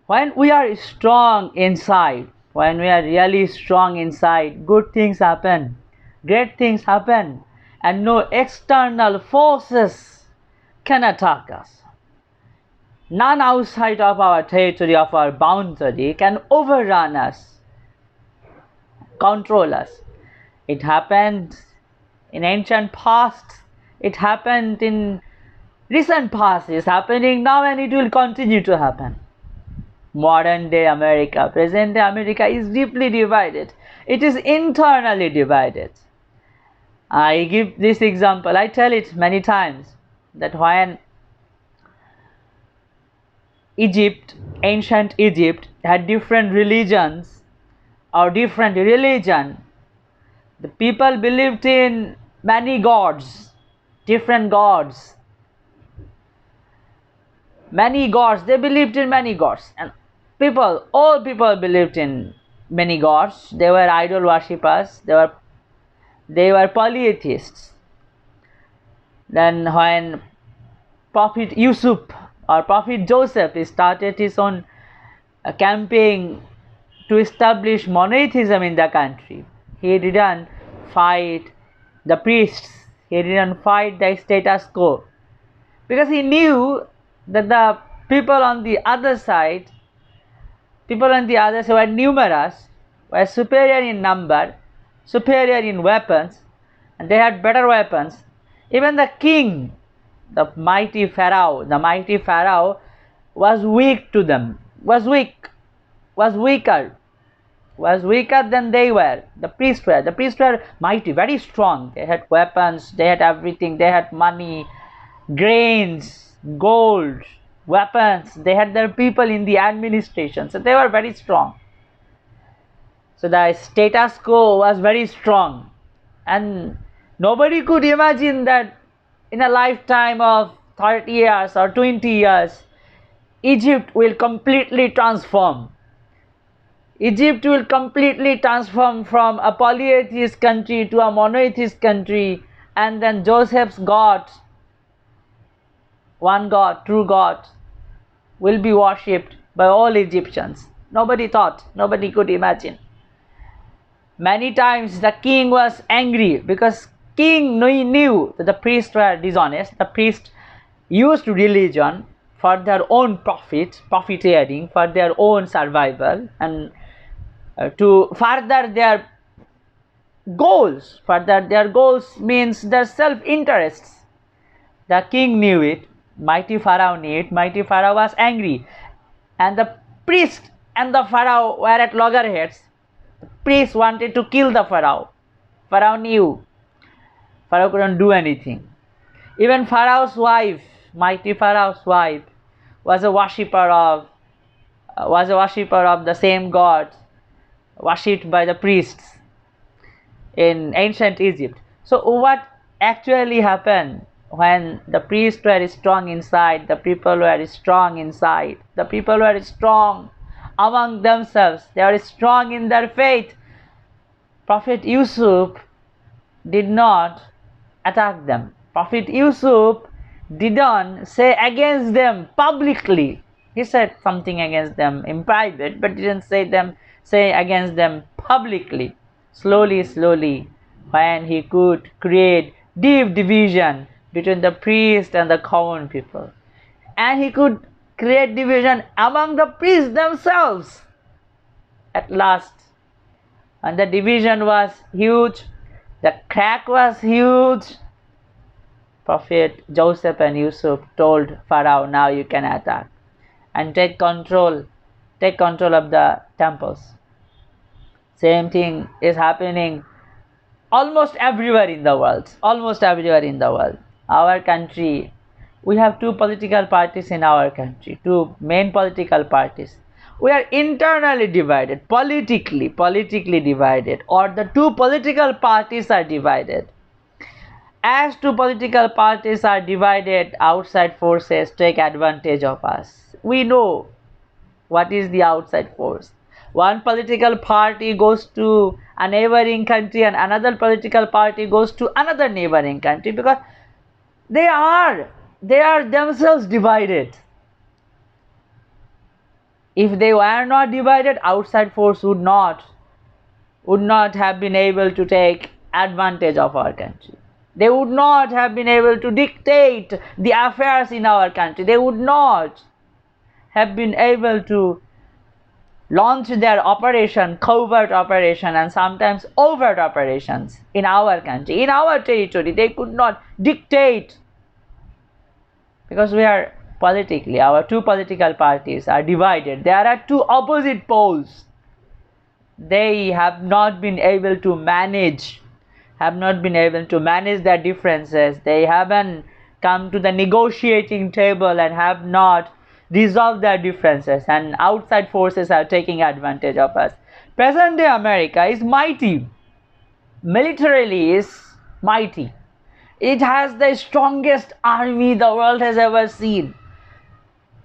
When we are strong inside, when we are really strong inside, good things happen, great things happen, and no external forces can attack us. None outside of our territory, of our boundary, can overrun us, control us. It happened in ancient past, it happened in recent past, it's happening now, and it will continue to happen. Modern day America, present day America is deeply divided. It is internally divided. I give this example, I tell it many times, that when Egypt, ancient Egypt, had different religions or different religion, the people believed in many gods, different gods, many gods, they believed in many gods, and all people believed in many gods. They were idol worshippers, they were polytheists. Then when Prophet Yusuf or Prophet Joseph started his own campaign to establish monotheism in the country, he didn't fight the priests, he didn't fight the status quo, because he knew that the people on the other side were numerous, were superior in number, superior in weapons, and they had better weapons. Even the king, the mighty Pharaoh was weak to them, was weaker than they were. The priests were mighty, very strong. They had weapons, they had everything, they had money, grains, gold, weapons, they had their people in the administration, so they were very strong. So the status quo was very strong, and nobody could imagine that in a lifetime of 30 years or 20 years, Egypt will completely transform. Egypt will completely transform from a polytheist country to a monotheist country, and then Joseph's God, one God, true God, will be worshipped by all Egyptians. Nobody thought, nobody could imagine. Many times the king was angry because king knew that the priests were dishonest. The priests used religion for their own profiteering, for their own survival, and to further their goals. Further their goals means their self-interests. The king knew it. Mighty Pharaoh knew it. Mighty Pharaoh was angry, and the priest and the Pharaoh were at loggerheads. The priest wanted to kill the Pharaoh. Pharaoh knew. Pharaoh couldn't do anything. Even Pharaoh's wife, mighty Pharaoh's wife, was a worshipper of the same God, worshipped by the priests in ancient Egypt. So what actually happened when the priests were strong inside, the people were strong inside, the people were strong among themselves, they were strong in their faith, Prophet Yusuf did not attack them. Prophet Yusuf didn't say against them publicly. He said something against them in private, but didn't say against them publicly. Slowly, when he could create deep division between the priest and the common people, and he could create division among the priests themselves. At last, and the division was huge, the crack was huge, Prophet Joseph and Yusuf told Pharaoh, now you can attack and take control of the temples. Same thing is happening almost everywhere in the world. Our country, we have two political parties in our country, two main political parties. We are internally divided, politically divided, or the two political parties are divided. As two political parties are divided, outside forces take advantage of us. We know what is the outside force. One political party goes to a neighboring country and another political party goes to another neighboring country, because they are themselves divided. If they were not divided, outside force would not have been able to take advantage of our country. They would not have been able to dictate the affairs in our country. They would not have been able to launch their operation, covert operation and sometimes overt operations in our country, in our territory. They could not dictate, because we are politically, our two political parties are divided. There are two opposite poles. They have not been able to manage their differences. They haven't come to the negotiating table and have not resolved their differences, and outside forces are taking advantage of us. Present day America is mighty, militarily is mighty. It has the strongest army the world has ever seen.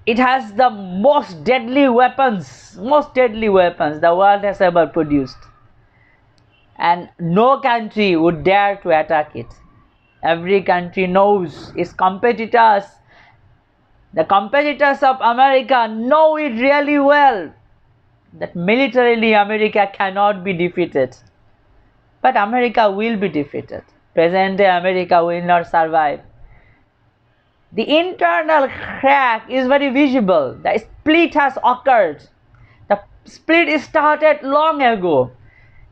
It has the most deadly weapons the world has ever produced. And no country would dare to attack it. Every country knows its competitors. The competitors of America know it really well, that militarily America cannot be defeated. But America will be defeated. Present day America will not survive. The internal crack is very visible. The split has occurred. The split started long ago.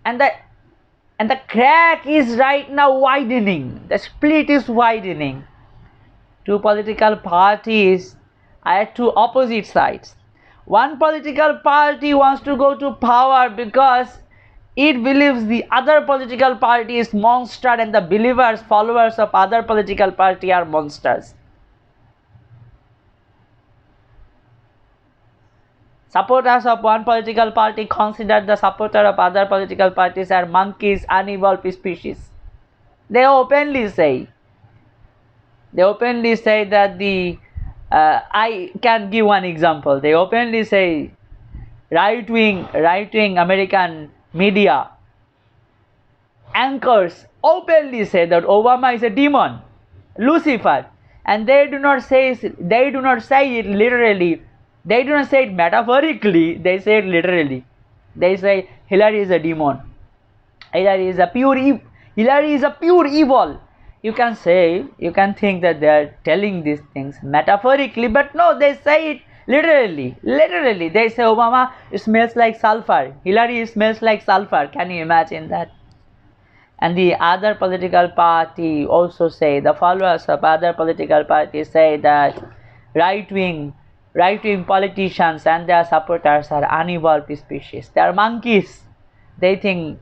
And the crack is right now widening. The split is widening. Two political parties are at two opposite sides. One political party wants to go to power because it believes the other political party is monster, and the believers, followers of other political party are monsters. Supporters of one political party consider the supporter of other political parties are monkeys, unevolved species. They openly say that I can give one example. They openly say, right-wing American media anchors openly say that Obama is a demon, Lucifer, and they do not say it literally. They do not say it metaphorically. They say it literally. They say Hillary is a demon. Hillary is a pure evil. You can think that they are telling these things metaphorically, but no, they say it literally. They say Obama smells like sulfur. Hillary smells like sulfur. Can you imagine that? And the other political party also say, the followers of other political parties say that right-wing politicians and their supporters are unevolved species. They are monkeys. They think,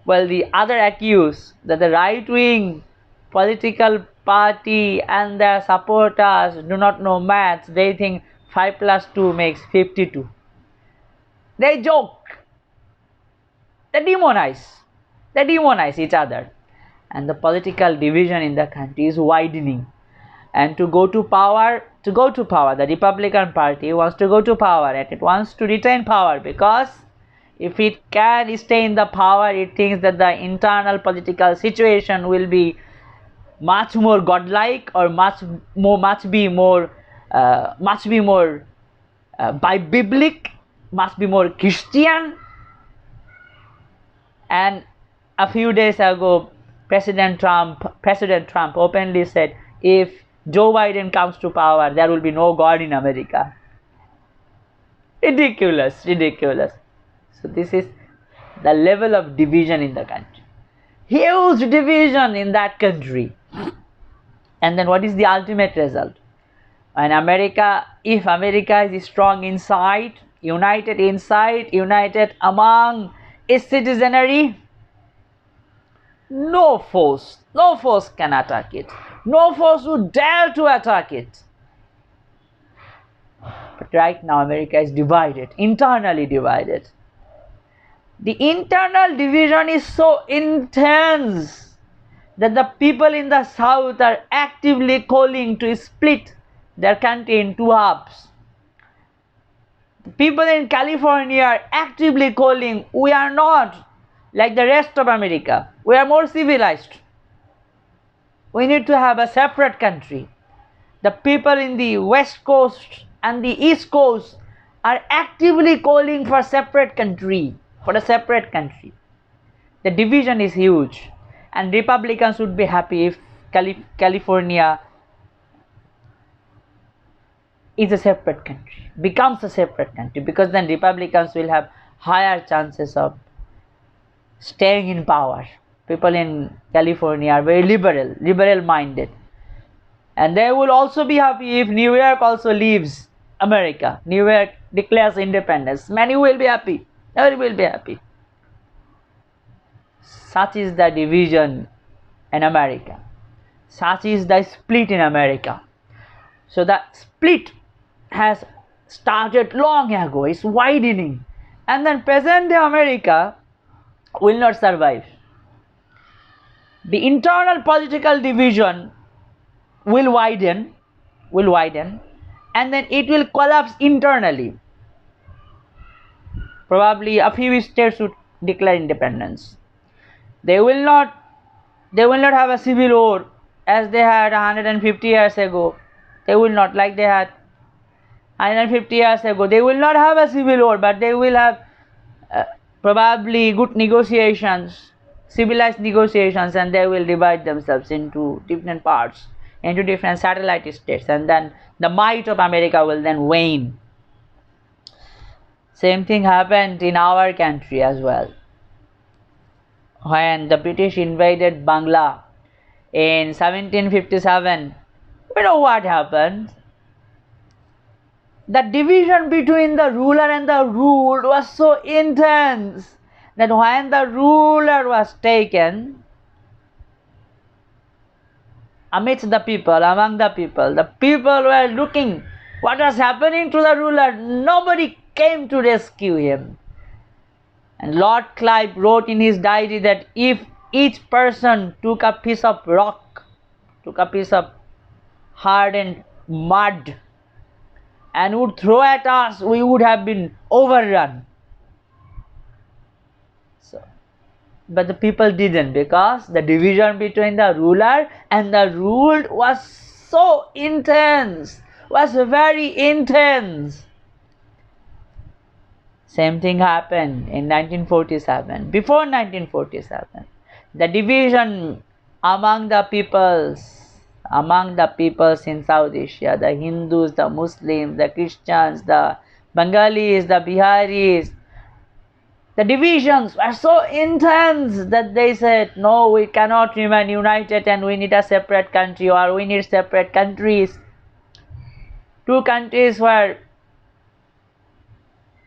well, the other accuse that the right-wing political party and their supporters do not know maths. They think 5 plus 2 makes 52. They joke. They demonize each other. And the political division in the country is widening. And to go to power, the Republican Party wants to go to power, and it wants to retain power, because if it can stay in the power, it thinks that the internal political situation will be much more godlike, or much be more biblic, must be more Christian. And a few days ago, President Trump openly said, if Joe Biden comes to power, there will be no God in America. Ridiculous. So this is the level of division in the country. Huge division in that country. And then what is the ultimate result? If America is strong inside, united among its citizenry, no force can attack it. No force would dare to attack it. But right now America is divided, internally divided. The internal division is so intense that the people in the South are actively calling to split their country in two halves. The people in California are actively calling, we are not like the rest of America. We are more civilized. We need to have a separate country. The people in the West Coast and the East Coast are actively calling for separate country, for a separate country. The division is huge, and Republicans would be happy if California is a separate country, becomes a separate country, because then Republicans will have higher chances of staying in power. People in California are very liberal minded, and they will also be happy if New York also leaves America. New York declares independence. Many will be happy. Everybody will be happy. Such is the division in America. Such is the split in America. So the split has started long ago. It's widening, and then present day America will not survive. The internal political division will widen, and then it will collapse internally. Probably a few states would declare independence. They will not have a civil war as they had 150 years ago. They will not, like they had 150 years ago. They will not have a civil war, but they will have probably good negotiations, civilized negotiations, and they will divide themselves into different parts, into different satellite states, and then the might of America will then wane. Same thing happened in our country as well. When the British invaded Bangla in 1757, we know what happened. The division between the ruler and the ruled was so intense that when the ruler was taken, amidst the people, among the people were looking what was happening to the ruler. Nobody came to rescue him. And Lord Clive wrote in his diary that if each person took a piece of rock, took a piece of hardened mud, and would throw at us, we would have been overrun. But the people didn't, because the division between the ruler and the ruled was so intense, was very intense. Same thing happened in 1947. Before 1947, the division among the peoples in South Asia, the Hindus, the Muslims, the Christians, the Bengalis, the Biharis, the divisions were so intense that they said, no, we cannot remain united and we need a separate country, or we need separate countries. Two countries were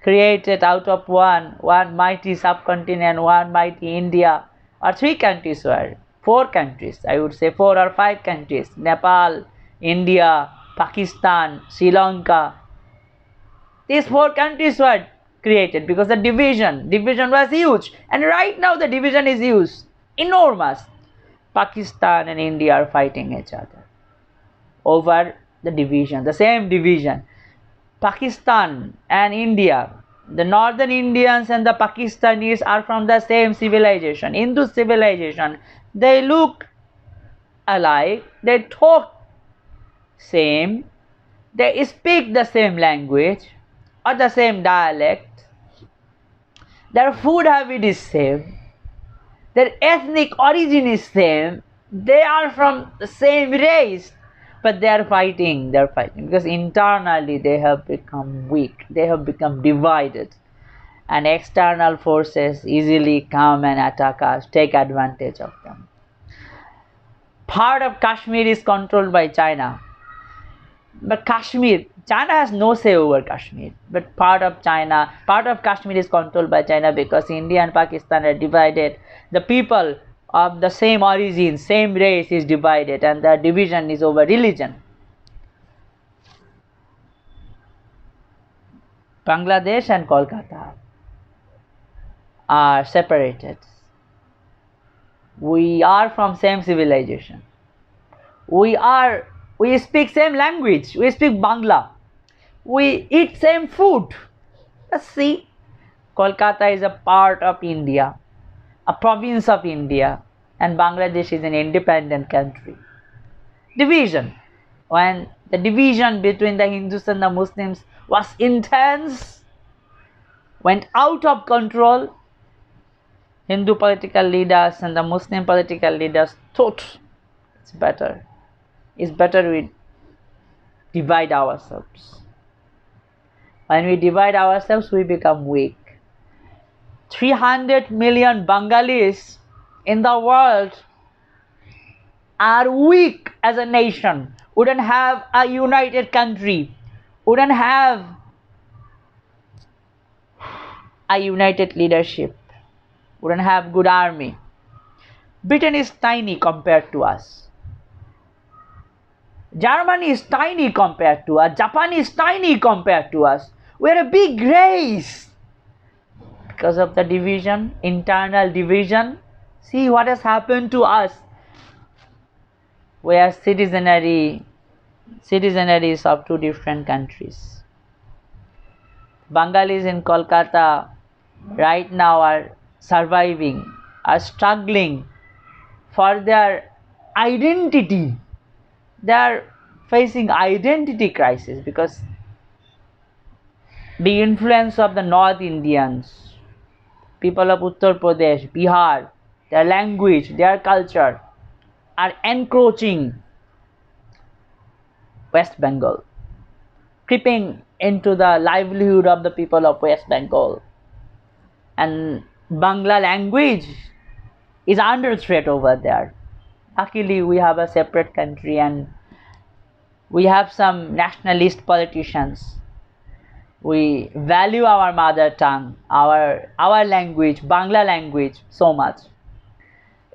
created out of one mighty subcontinent, one mighty India, or four countries, I would say 4 or 5 countries: Nepal, India, Pakistan, Sri Lanka. These 4 countries were created because the division was huge, and right now the division is huge, enormous. Pakistan and India are fighting each other over the division, the same division. Pakistan and India, the northern Indians and the Pakistanis are from the same civilization, Hindu civilization. They look alike, they talk same, they speak the same language or the same dialect, their food habit is same, their ethnic origin is same, they are from the same race, but they are fighting because internally they have become weak, they have become divided, and external forces easily come and attack us, take advantage of them. Part of Kashmir is controlled by China, but China has no say over Kashmir, but part of Kashmir is controlled by China because India and Pakistan are divided. The people of the same origin, same race is divided, and the division is over religion. Bangladesh and Kolkata are separated. We are from same civilization. We speak same language. We speak Bangla. We eat same food. Let's see. Kolkata is a part of India, a province of India, and Bangladesh is an independent country. Division. When The division between the Hindus and the Muslims was intense, went out of control. Hindu political leaders and the Muslim political leaders thought it's better we divide ourselves. When we divide ourselves, we become weak. 300 million Bengalis in the world are weak as a nation, wouldn't have a united country, wouldn't have a united leadership, wouldn't have good army. Britain is tiny compared to us. Germany is tiny compared to us. Japan is tiny compared to us. We're a big race. Because of the division, internal division, see what has happened to us. We are citizens of two different countries. Bengalis in Kolkata right now are surviving, are struggling for their identity. They are facing identity crisis because the influence of the North Indians, people of Uttar Pradesh, Bihar, their language, their culture are encroaching West Bengal, creeping into the livelihood of the people of West Bengal. And Bangla language is under threat over there. Luckily, we have a separate country and we have some nationalist politicians. We value our mother tongue, our language, Bangla language so much.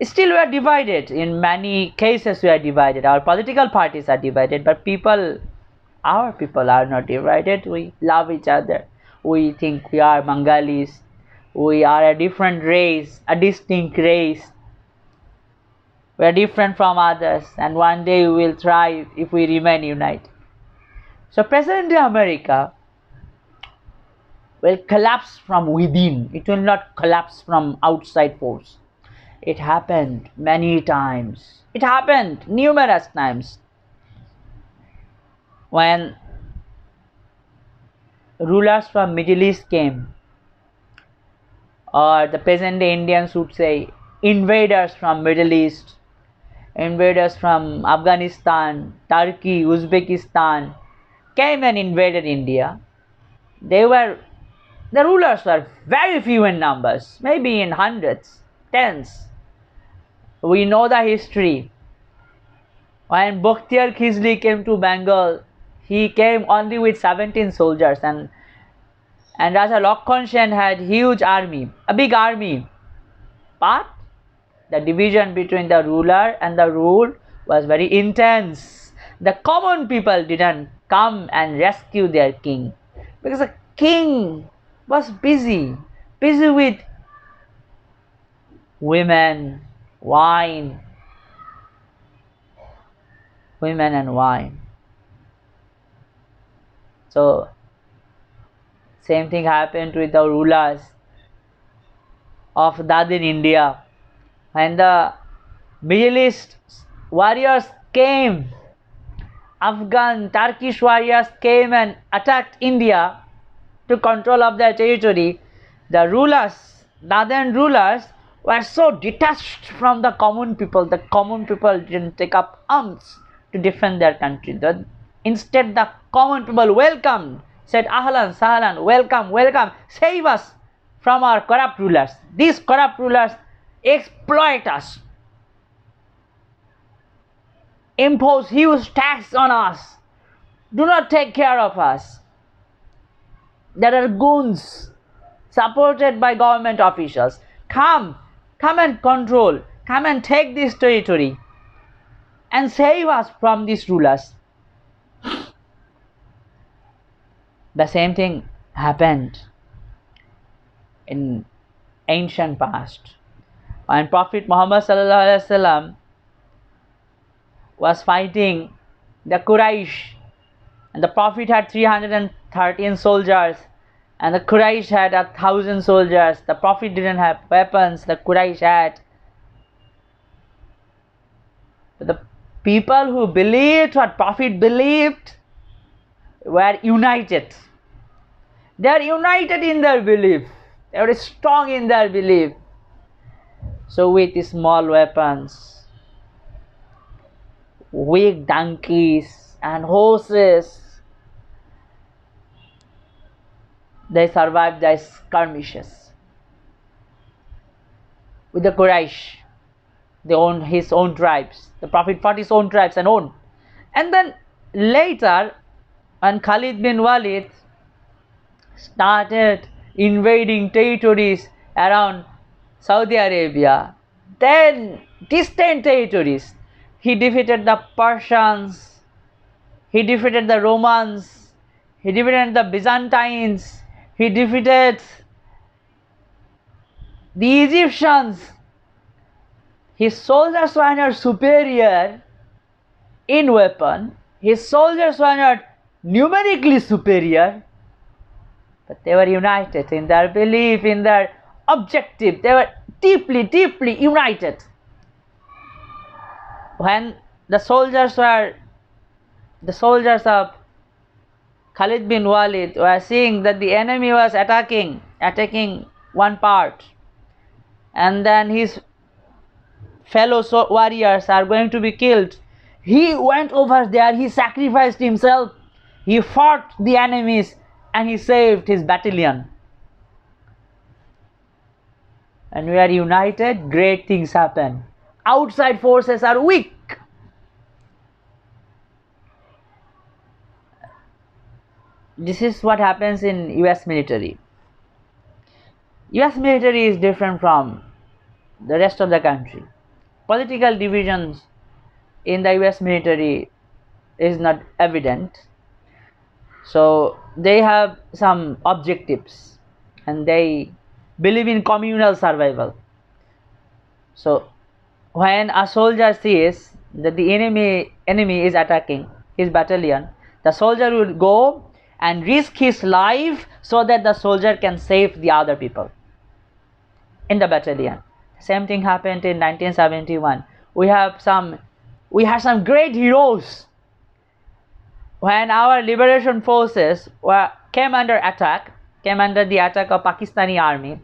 Still we are divided. In many cases we are divided. Our political parties are divided, but our people are not divided. We love each other. We think we are Bengalis. We are a different race, a distinct race. We are different from others, and one day we will thrive if we remain united. So present-day America will collapse from within. It will not collapse from outside force. It happened many times. It happened numerous times. When rulers from Middle East came, or the present-day Indians would say invaders from Middle East, invaders from Afghanistan, Turkey, Uzbekistan came and invaded India. The rulers were very few in numbers, maybe in hundreds, tens. We know the history. When Bakhtiar Khilji came to Bengal, he came only with 17 soldiers, and Raja Lakhon Sen had huge army, a big army. But the division between the ruler and the ruled was very intense. The common people didn't come and rescue their king because the king was busy with women, wine, women and wine. So same thing happened with the rulers of that in India. When the Middle East warriors came, Afghan, Turkish warriors came and attacked India to control of their territory, the rulers, Dadan rulers, were so detached from the common people. The common people didn't take up arms to defend their country. Instead, the common people welcomed, said, Ahlan, Sahlan, welcome, welcome, save us from our corrupt rulers. These corrupt rulers exploit us, impose huge tax on us, do not take care of us. There are goons supported by government officials. Come and control, come and take this territory and save us from these rulers. The same thing happened in ancient past. When Prophet Muhammad ﷺ was fighting the Quraysh, and the Prophet had 313 soldiers, and the Quraysh had 1,000 soldiers. The Prophet didn't have weapons, the Quraysh had. But the People who believed what Prophet believed were united. They are united in their belief. They are strong in their belief. So with small weapons, weak donkeys and horses, they survived the skirmishes. With the Quraysh, they owned his own tribes. The Prophet fought his own tribes and owned. And then later, when Khalid bin Walid started invading territories around Saudi Arabia, then distant territories, he defeated the Persians, he defeated the Romans, he defeated the Byzantines, he defeated the Egyptians. His soldiers were not superior in weapon, his soldiers were not numerically superior, but they were united in their belief, in their objective. They were deeply, deeply united. When the soldiers of Khalid bin Walid were seeing that the enemy was attacking one part, and then his fellow warriors are going to be killed, he went over there, he sacrificed himself, he fought the enemies, and he saved his battalion. And we are united, great things happen. Outside forces are weak. This is what happens in US military. US military is different from the rest of the country. Political divisions in the US military is not evident. So they have some objectives and they believe in communal survival. So when a soldier sees that the enemy is attacking his battalion, the soldier will go and risk his life so that the soldier can save the other people in the battalion. Same thing happened in 1971. We had some great heroes. When our liberation forces came under the attack of Pakistani army,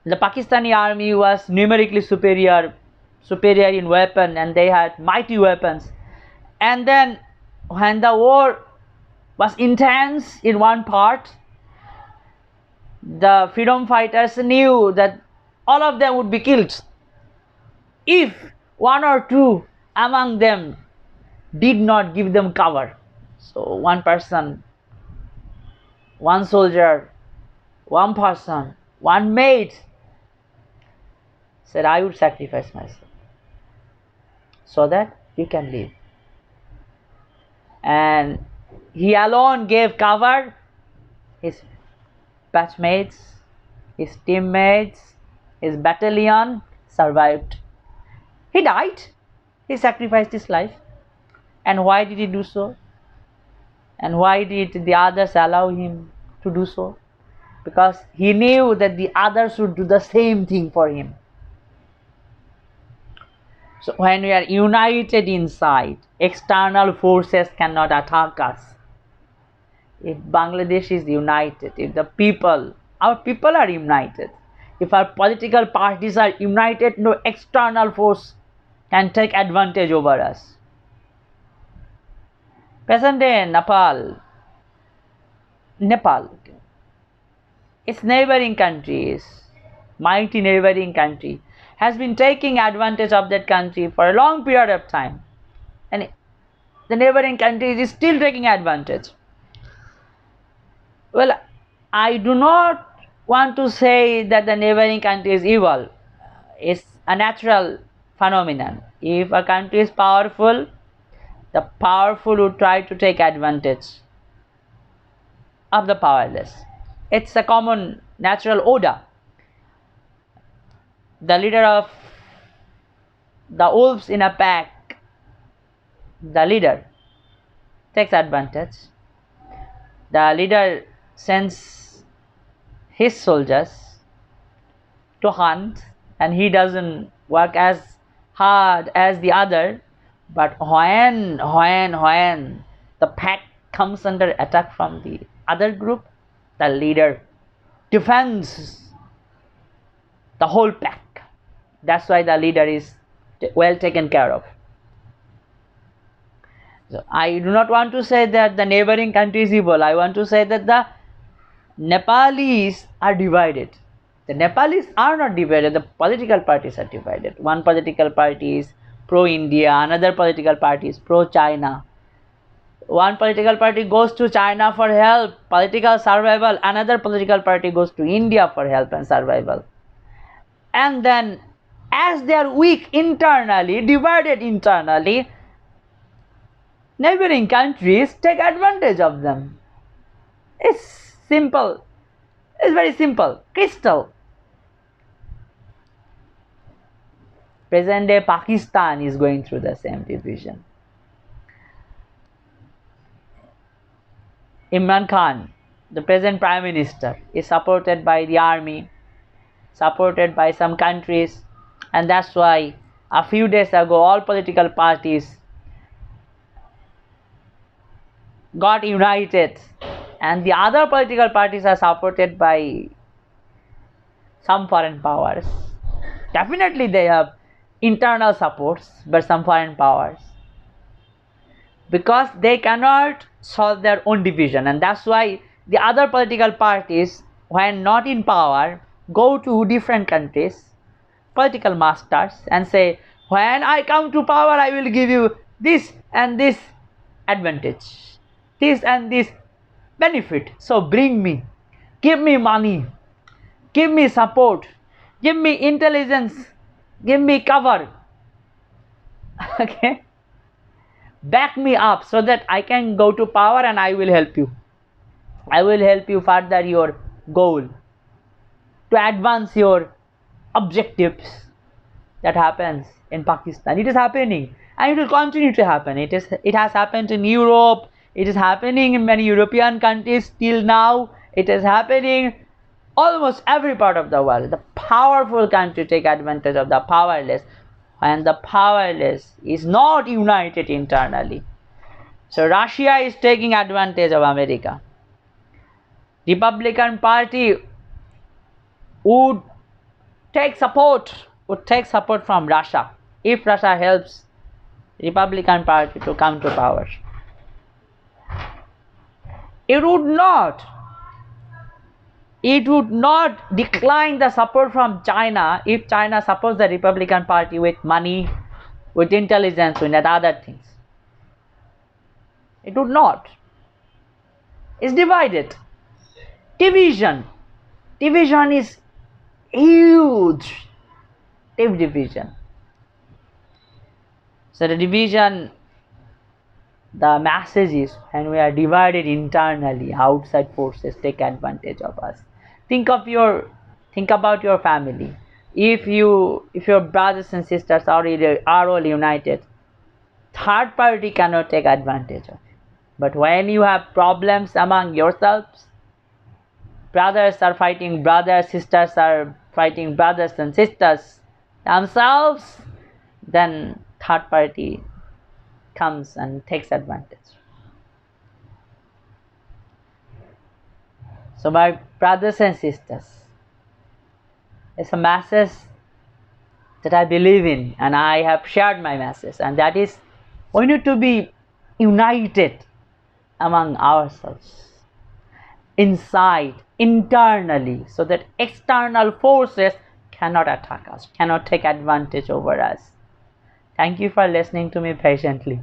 the Pakistani army was numerically superior in weapon, and they had mighty weapons. And then when the war was intense in one part, the freedom fighters knew that all of them would be killed if one or two among them did not give them cover. So one person, one soldier, one person, one mate said, I would sacrifice myself so that you can live. And he alone gave cover. His batchmates, his teammates, his battalion survived. He died. He sacrificed his life. And why did he do so? And why did the others allow him to do so? Because he knew that the others would do the same thing for him. So when we are united inside, external forces cannot attack us. If Bangladesh is united, if our people are united, if our political parties are united, no external force can take advantage over us. Present day Nepal, its neighboring countries, mighty neighboring country, has been taking advantage of that country for a long period of time, and the neighboring country is still taking advantage. Well, I do not want to say that the neighboring country is evil. It's a natural phenomenon. If a country is powerful, the powerful would try to take advantage of the powerless. It's a common natural order. The leader of the wolves in a pack, the leader takes advantage. The leader sends his soldiers to hunt, and he doesn't work as hard as the other But when the pack comes under attack from the other group, the leader defends the whole pack. That's why the leader is well taken care of. So I do not want to say that the neighboring country is evil. I want to say that the Nepalis are divided. The Nepalis are not divided, the political parties are divided. One political party is pro-India, another political party is pro-China. One political party goes to China for help, political survival, another political party goes to India for help and survival. And then as they are weak internally, divided internally, neighboring countries take advantage of them. It's simple. It's very simple. Crystal. Present day Pakistan is going through the same division. Imran Khan, the present Prime Minister, is supported by the army, supported by some countries, and that's why a few days ago all political parties got united, and the other political parties are supported by some foreign powers. Definitely they have internal supports by some foreign powers, because they cannot solve their own division, and that's why the other political parties, when not in power, go to different countries, political masters, and say, when I come to power I will give you this and this advantage, this and this benefit, so bring me, give me money, give me support, give me intelligence, give me cover, okay, back me up so that I can go to power and I will help you. I will help you further your goal, to advance your objectives. That happens in Pakistan. It is happening and it will continue to happen. It has happened in Europe. It is happening in many European countries till now. It is happening almost every part of the world. The powerful country take advantage of the powerless, and the powerless is not united internally. So Russia is taking advantage of America. Republican Party would take support from Russia if Russia helps Republican Party to come to power. It would not decline the support from China if China supports the Republican Party with money, with intelligence, with other things. It would not. It's divided. Division is huge. Deep division. So the division, the message is, when we are divided internally, outside forces take advantage of us. Think about your family. If your brothers and sisters are all united, third party cannot take advantage of it. But when you have problems among yourselves, brothers are fighting brothers, sisters are fighting brothers and sisters themselves, then third party comes and takes advantage. So my brothers and sisters, it's a message that I believe in, and I have shared my message, and that is, we need to be united among ourselves, inside, internally, so that external forces cannot attack us, cannot take advantage over us. Thank you for listening to me patiently.